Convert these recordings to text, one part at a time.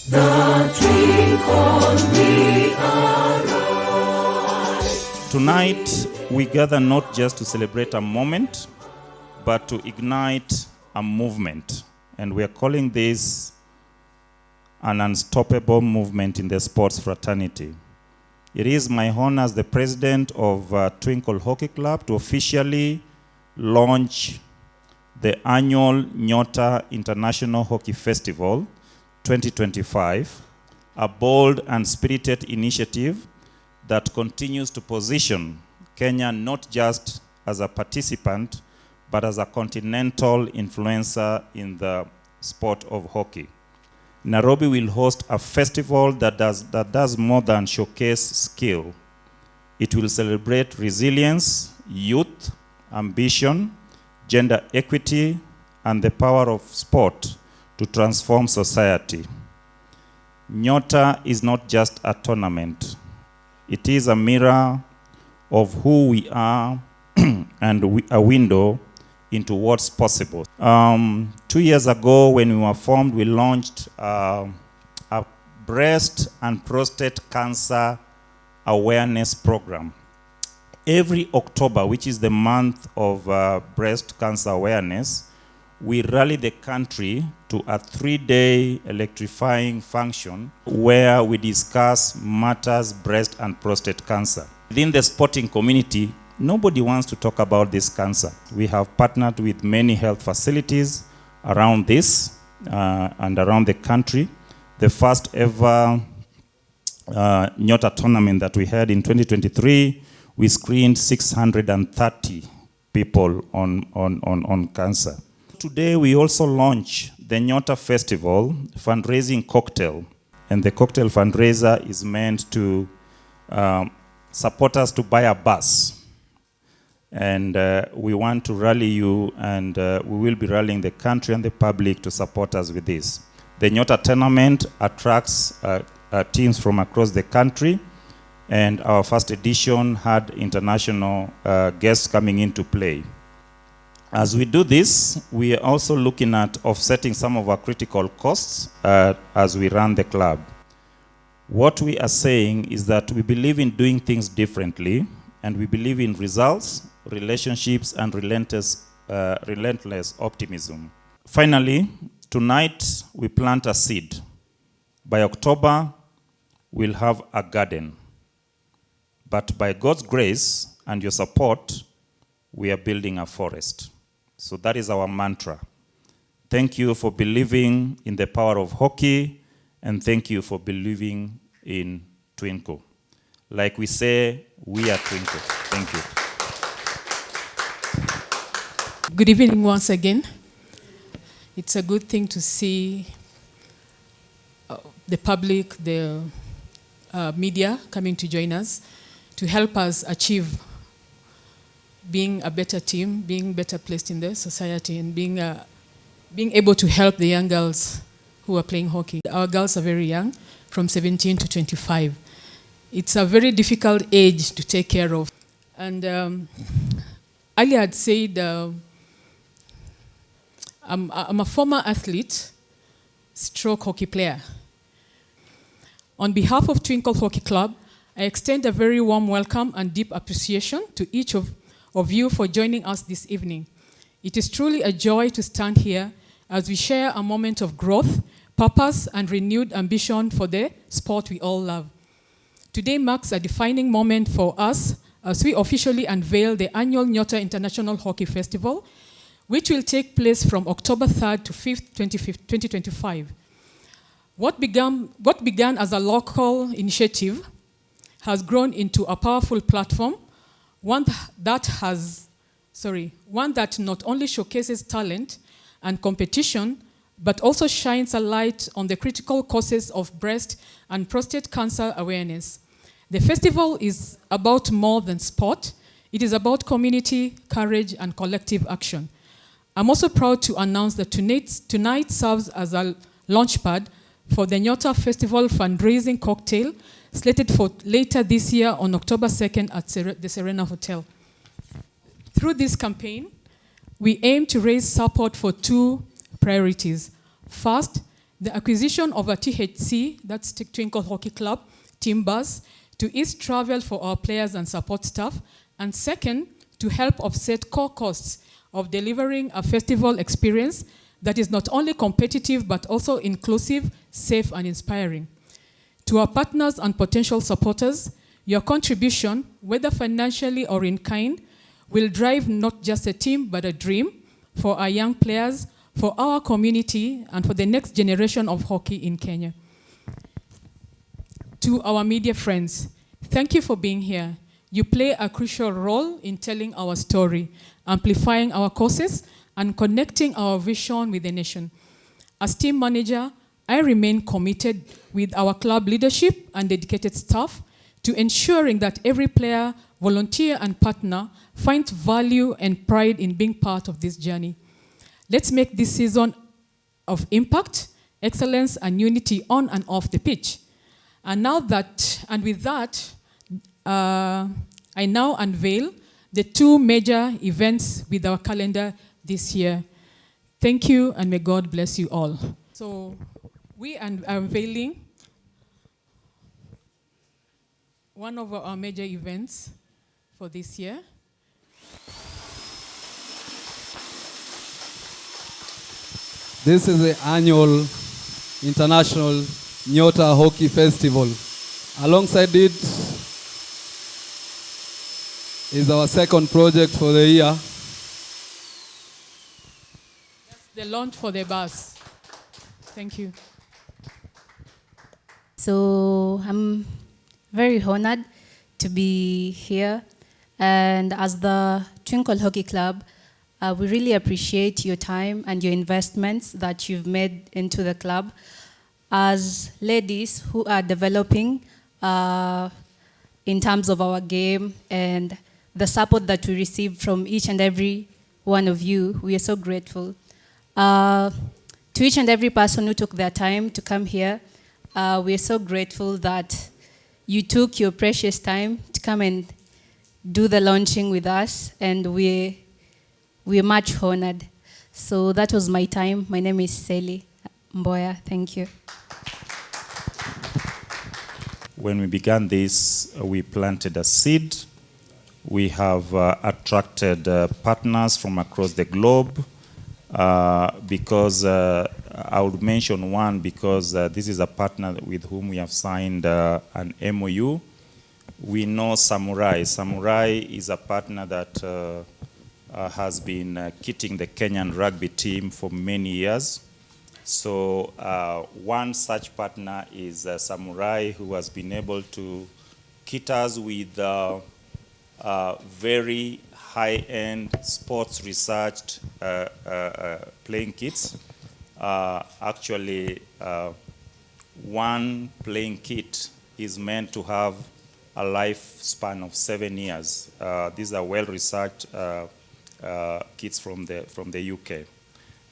The twinkle we arise. Tonight, we gather not just to celebrate a moment, but to ignite a movement. And we are calling this an unstoppable movement in the sports fraternity. It is my honor as the president of Twinkle Hockey Club to officially launch the annual Nyota International Hockey Festival 2025, a bold and spirited initiative that continues to position Kenya not just as a participant, but as a continental influencer in the sport of hockey. Nairobi will host a festival that does more than showcase skill. It will celebrate resilience, youth, ambition, gender equity, and the power of sport to transform society. Nyota is not just a tournament. It is a mirror of who we are and a window into what's possible. 2 years ago, when we were formed, we launched a breast and prostate cancer awareness program. Every October, which is the month of breast cancer awareness, we rally the country to a 3-day electrifying function where we discuss matters breast and prostate cancer. Within the sporting community, nobody wants to talk about this cancer. We have partnered with many health facilities around this and around the country. The first ever Nyota tournament that we had in 2023, we screened 630 people on cancer. Today we also launch the Nyota Festival fundraising cocktail. And the cocktail fundraiser is meant to support us to buy a bus. And we want to rally you, and we will be rallying the country and the public to support us with this. The Nyota tournament attracts teams from across the country, and our first edition had international guests coming into play. As we do this, we are also looking at offsetting some of our critical costs as we run the club. What we are saying is that we believe in doing things differently, and we believe in results, relationships, and relentless optimism. Finally, tonight we plant a seed. By October, we'll have a garden. But by God's grace and your support, we are building a forest. So that is our mantra. Thank you for believing in the power of hockey, and thank you for believing in Twinkle. Like we say, we are Twinkle. Thank you. Good evening once again. It's a good thing to see the public, the media coming to join us to help us achieve being a better team, being better placed in the society, and being able to help the young girls who are playing hockey. Our girls are very young, from 17 to 25. It's a very difficult age to take care of. And Ali had said, I'm a former athlete, stroke hockey player. On behalf of Twinkle Hockey Club, I extend a very warm welcome and deep appreciation to each of you for joining us this evening. It is truly a joy to stand here as we share a moment of growth, purpose, and renewed ambition for the sport we all love. Today marks a defining moment for us as we officially unveil the annual Nyota International Hockey Festival, which will take place from October 3rd to 5th, 2025. What began as a local initiative has grown into a powerful platform, one that not only showcases talent and competition, but also shines a light on the critical causes of breast and prostate cancer awareness. The festival is about more than sport. It is about community, courage, and collective action. I'm also proud to announce that tonight serves as a launchpad for the Nyota Festival fundraising cocktail, slated for later this year on October 2nd at the Serena Hotel. Through this campaign, we aim to raise support for two priorities. First, the acquisition of a THC, that's Twinkle Hockey Club, team bus, to ease travel for our players and support staff, and second, to help offset core costs of delivering a festival experience that is not only competitive but also inclusive, safe, and inspiring. To our partners and potential supporters, your contribution, whether financially or in kind, will drive not just a team but a dream for our young players, for our community, and for the next generation of hockey in Kenya. To our media friends, thank you for being here. You play a crucial role in telling our story, amplifying our causes, and connecting our vision with the nation. As team manager, I remain committed with our club leadership and dedicated staff to ensuring that every player, volunteer, and partner finds value and pride in being part of this journey. Let's make this season of impact, excellence, and unity on and off the pitch. And with that, I now unveil the two major events with our calendar this year. Thank you, and may God bless you all. So we are unveiling one of our major events for this year. This is the annual International Nyota Hockey Festival. Alongside it is our second project for the year. That's the launch for the bus. Thank you. So I'm very honored to be here. And as the Twinkle Hockey Club, we really appreciate your time and your investments that you've made into the club. As ladies who are developing in terms of our game and the support that we receive from each and every one of you, we are so grateful. To each and every person who took their time to come here, we are so grateful that you took your precious time to come and do the launching with us, and we're much honored. So that was my time. My name is Sally Mboya. Thank you. When we began this, we planted a seed. We have attracted partners from across the globe because I would mention one because this is a partner with whom we have signed an MOU. We know Samurai. Samurai is a partner that has been kitting the Kenyan rugby team for many years. So one such partner is Samurai, who has been able to kit us with very high-end sports researched playing kits. Actually, one playing kit is meant to have a lifespan of 7 years. These are well-researched kits from the UK.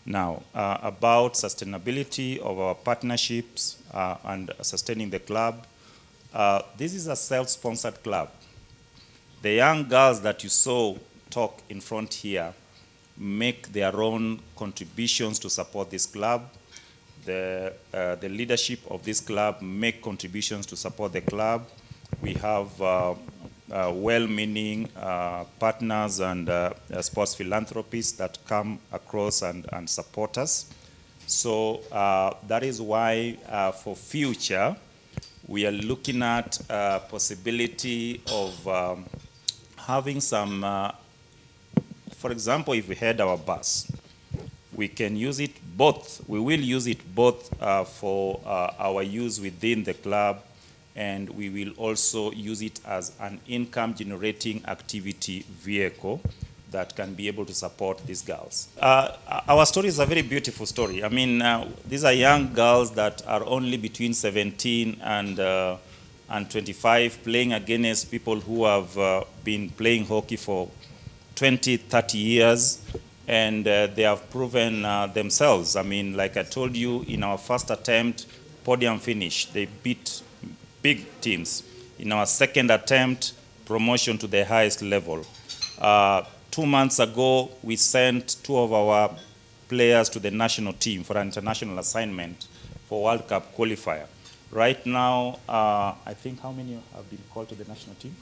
Now, about sustainability of our partnerships and sustaining the club, this is a self-sponsored club. The young girls that you saw talk in front here make their own contributions to support this club. The leadership of this club make contributions to support the club. We have well-meaning partners and sports philanthropists that come across and support us. So that is why for future, we are looking at possibility of having some, for example, if we had our bus, we can use it both, we will use it both for our use within the club, and we will also use it as an income-generating activity vehicle that can be able to support these girls. Our story is a very beautiful story. I mean, these are young girls that are only between 17 and 25, playing against people who have been playing hockey for 20, 30 years, and they have proven themselves. I mean, like I told you, in our first attempt, podium finish, they beat big teams. In our second attempt, promotion to the highest level. 2 months ago, we sent 2 of our players to the national team for an international assignment for World Cup qualifier. Right now, I think how many have been called to the national team?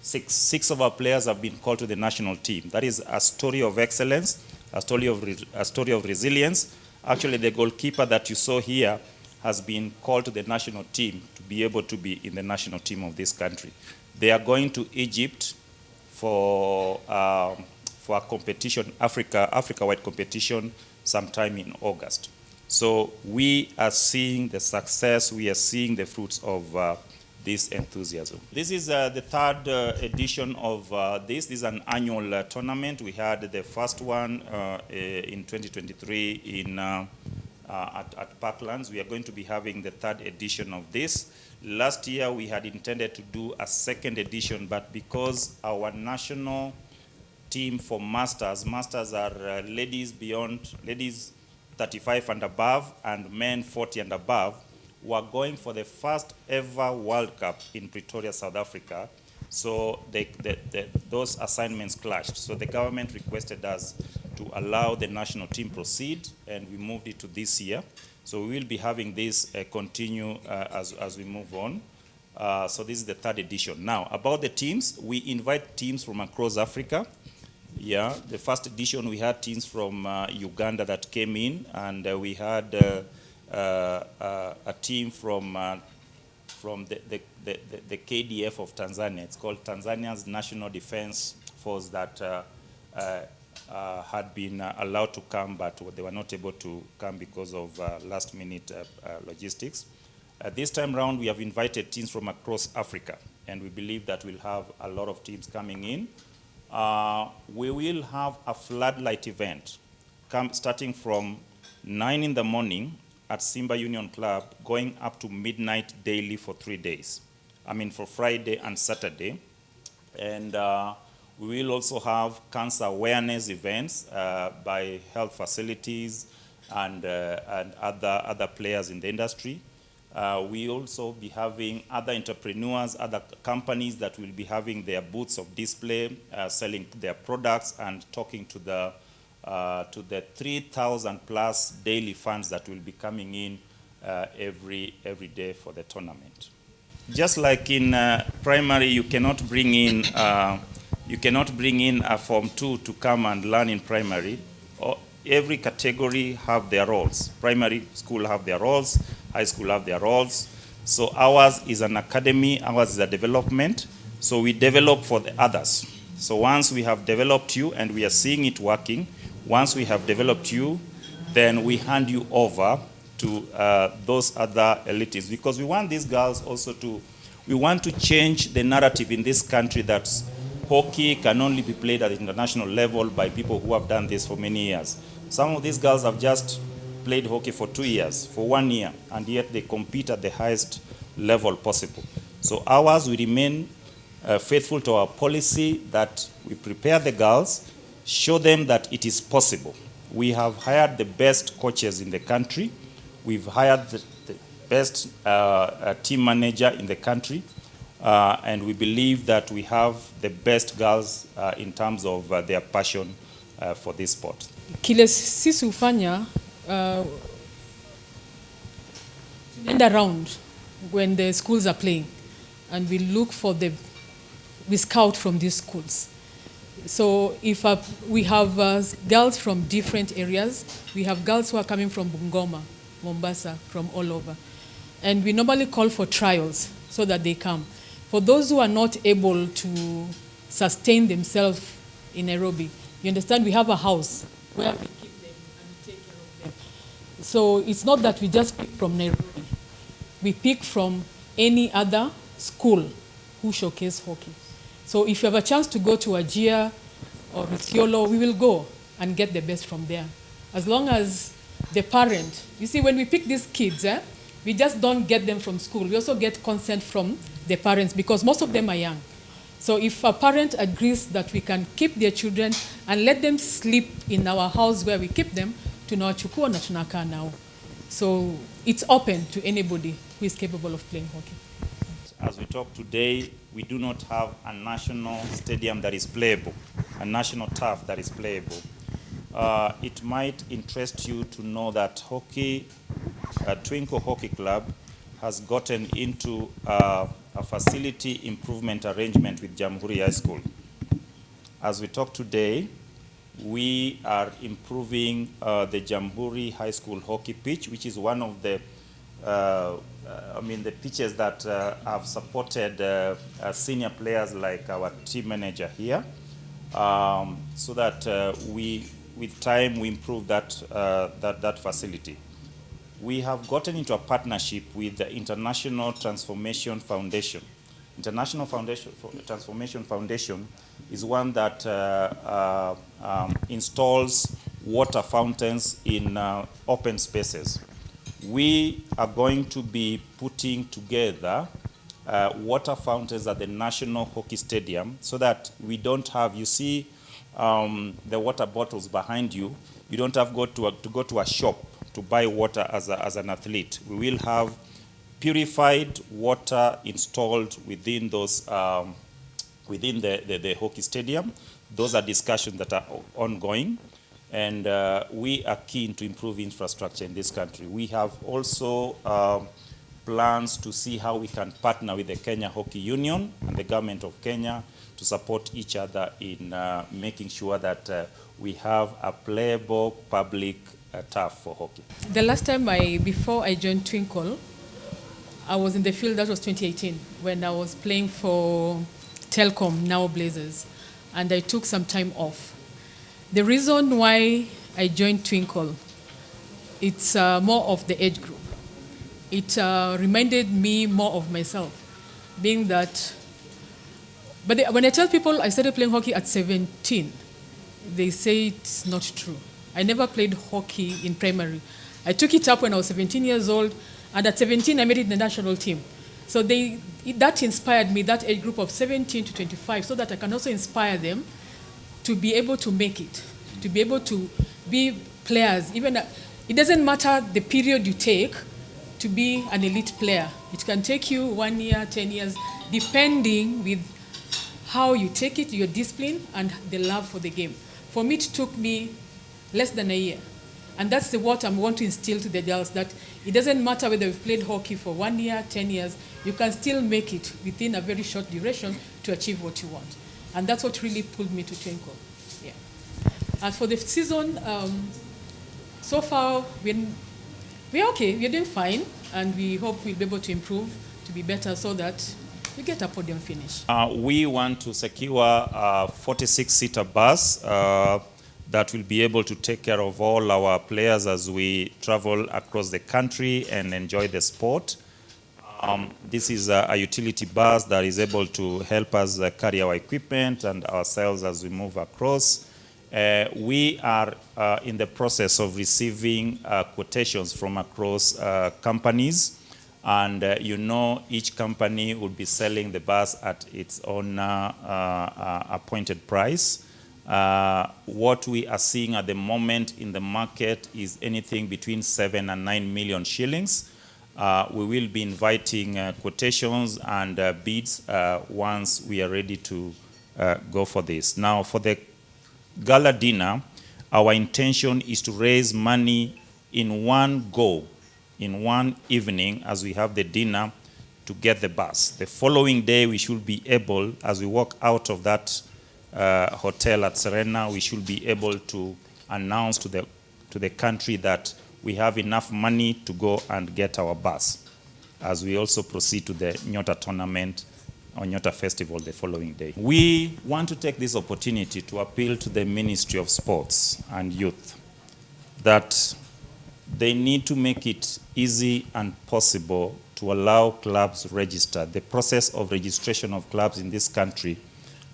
Six of our players have been called to the national team. That is a story of excellence, a story of resilience. Actually, the goalkeeper that you saw here has been called to the national team to be able to be in the national team of this country. They are going to Egypt for a competition, Africa-wide competition, sometime in August. So we are seeing the success, we are seeing the fruits of this enthusiasm. This is the third edition of this. This is an annual tournament. We had the first one in 2023 at Parklands. We are going to be having the third edition of this. Last year we had intended to do a second edition, but because our national team for masters are ladies 35 and above and men 40 and above, we're going for the first ever World Cup in Pretoria, South Africa. So those assignments clashed. So the government requested us to allow the national team proceed, and we moved it to this year. So we will be having this continue as we move on. So this is the third edition. Now, about the teams, we invite teams from across Africa. Yeah, the first edition we had teams from Uganda that came in, and we had a team from the KDF of Tanzania. It's called Tanzania's National Defense Force that had been allowed to come, but they were not able to come because of last-minute logistics. This time round, we have invited teams from across Africa, and we believe that we'll have a lot of teams coming in. We will have a floodlight event starting from 9 in the morning at Simba Union Club, going up to midnight daily for 3 days. I mean, for Friday and Saturday. And we will also have cancer awareness events by health facilities and other players in the industry. We also be having other entrepreneurs, other companies that will be having their booths of display, selling their products and talking to the 3,000 plus daily fans that will be coming in every day for the tournament. Just like in primary, you cannot bring in a Form 2 to come and learn in primary. Every category have their roles. Primary school have their roles, high school have their roles. So ours is an academy, ours is a development. So we develop for the others. So once we have developed you and we are seeing it working, once we have developed you, then we hand you over to those other elites. Because we want these girls also we want to change the narrative in this country that hockey can only be played at the international level by people who have done this for many years. Some of these girls have just played hockey for 2 years, for 1 year, and yet they compete at the highest level possible. So ours, we remain faithful to our policy that we prepare the girls, show them that it is possible. We have hired the best coaches in the country. We've hired the best team manager in the country. And we believe that we have the best girls in terms of their passion for this sport. Kile sisi hufanya end around when the schools are playing, and we look we scout from these schools. So if we have girls from different areas, we have girls who are coming from Bungoma, Mombasa, from all over. And we normally call for trials so that they come. For those who are not able to sustain themselves in Nairobi, you understand we have a house where we keep them and we take care of them. So it's not that we just pick from Nairobi. We pick from any other school who showcase hockey. So if you have a chance to go to Ajia or Isiolo, we will go and get the best from there. As long as the parent, you see, when we pick these kids, we just don't get them from school. We also get consent from the parents because most of them are young. So if a parent agrees that we can keep their children and let them sleep in our house where we keep them, tunawachukua na tunakaa nao. So it's open to anybody who is capable of playing hockey. As we talk today, we do not have a national stadium that is playable, a national turf that is playable. It might interest you to know that hockey Twinkle Hockey Club has gotten into a facility improvement arrangement with Jamhuri High School. As we talk today, we are improving the Jamhuri High School hockey pitch, which is one of the the pitches that have supported senior players like our team manager here, so that with time, we improve that facility. We have gotten into a partnership with the International Transformation Foundation. International Transformation Foundation is one that installs water fountains in open spaces. We are going to be putting together water fountains at the National Hockey Stadium so that we don't have, you see the water bottles behind you, you don't have to go to a shop to buy water as an athlete. We will have purified water installed within those within the hockey stadium. Those are discussions that are ongoing, and we are keen to improve infrastructure in this country. We have also plans to see how we can partner with the Kenya Hockey Union and the government of Kenya to support each other in making sure that we have a playable public turf for hockey. The last time before I joined Twinkle, I was in the field. That was 2018 when I was playing for Telcom, now Blazers, and I took some time off. The reason why I joined Twinkle, it's more of the age group. It reminded me more of myself, being that. But when I tell people I started playing hockey at 17, they say it's not true. I never played hockey in primary. I took it up when I was 17 years old, and at 17 I made it in the national team. So that inspired me, that age group of 17 to 25, so that I can also inspire them to be able to make it, to be able to be players. Even it doesn't matter the period you take to be an elite player. It can take you 1 year, 10 years, depending with how you take it, your discipline, and the love for the game. For me, it took me less than a year. And that's what I want to instill to the girls, that it doesn't matter whether you've played hockey for 1 year, 10 years, you can still make it within a very short duration to achieve what you want. And that's what really pulled me to Twinkle. Yeah. As for the season, so far, we're okay, we're doing fine, and we hope we'll be able to improve, to be better, so that we get a podium finish. We want to secure a 46-seater bus that will be able to take care of all our players as we travel across the country and enjoy the sport. This is a utility bus that is able to help us carry our equipment and ourselves as we move across. We are in the process of receiving quotations from across companies, and each company will be selling the bus at its own appointed price. What we are seeing at the moment in the market is anything between 7 and 9 million shillings. We will be inviting quotations and bids once we are ready to go for this. Now, for the gala dinner, our intention is to raise money in one go, in one evening, as we have the dinner, to get the bus. The following day, we should be able, as we walk out of that hotel at Serena, we should be able to announce to the country that we have enough money to go and get our bus, as we also proceed to the Nyota tournament or Nyota festival the following day. We want to take this opportunity to appeal to the Ministry of Sports and Youth that they need to make it easy and possible to allow clubs register. The process of registration of clubs in this country,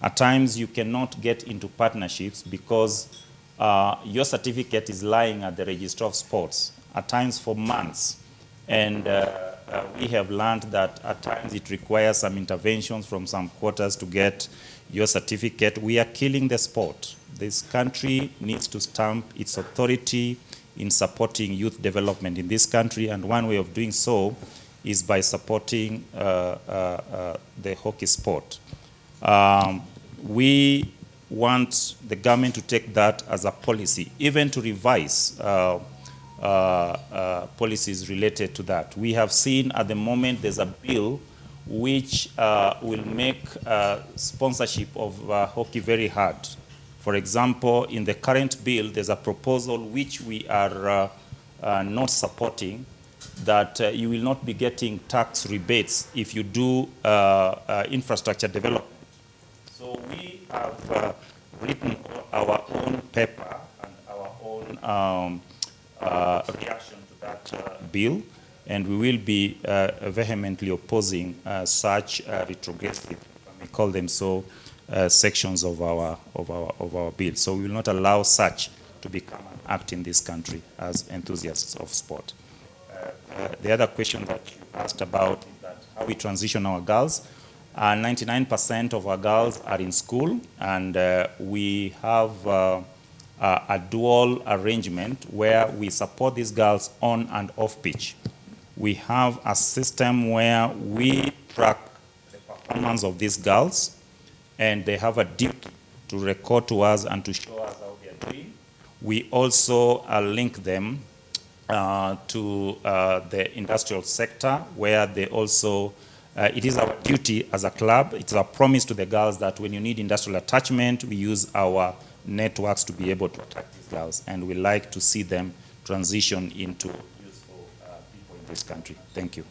at times you cannot get into partnerships because your certificate is lying at the Registrar of Sports, at times for months. And we have learned that at times it requires some interventions from some quarters to get your certificate. We are killing the sport. This country needs to stamp its authority in supporting youth development in this country, and one way of doing so is by supporting the hockey sport. We want the government to take that as a policy, even to revise policies related to that. We have seen at the moment there's a bill which will make sponsorship of hockey very hard. For example, in the current bill, there's a proposal which we are not supporting, that you will not be getting tax rebates if you do infrastructure development. So we have written our own paper and our own reaction to that bill, and we will be vehemently opposing such retrogressive, if I may call them so, sections of our bill. So we will not allow such to become an act in this country as enthusiasts of sport. The other question that you asked about is that how we transition our girls. 99% of our girls are in school, and we have a dual arrangement where we support these girls on and off pitch. We have a system where we track the performance of these girls, and they have a duty to record to us and to show us how they are doing. We also link them to the industrial sector, where they also, it is our duty as a club, it's our promise to the girls that when you need industrial attachment, we use our networks to be able to attract these girls, and we like to see them transition into useful people in this country. Thank you.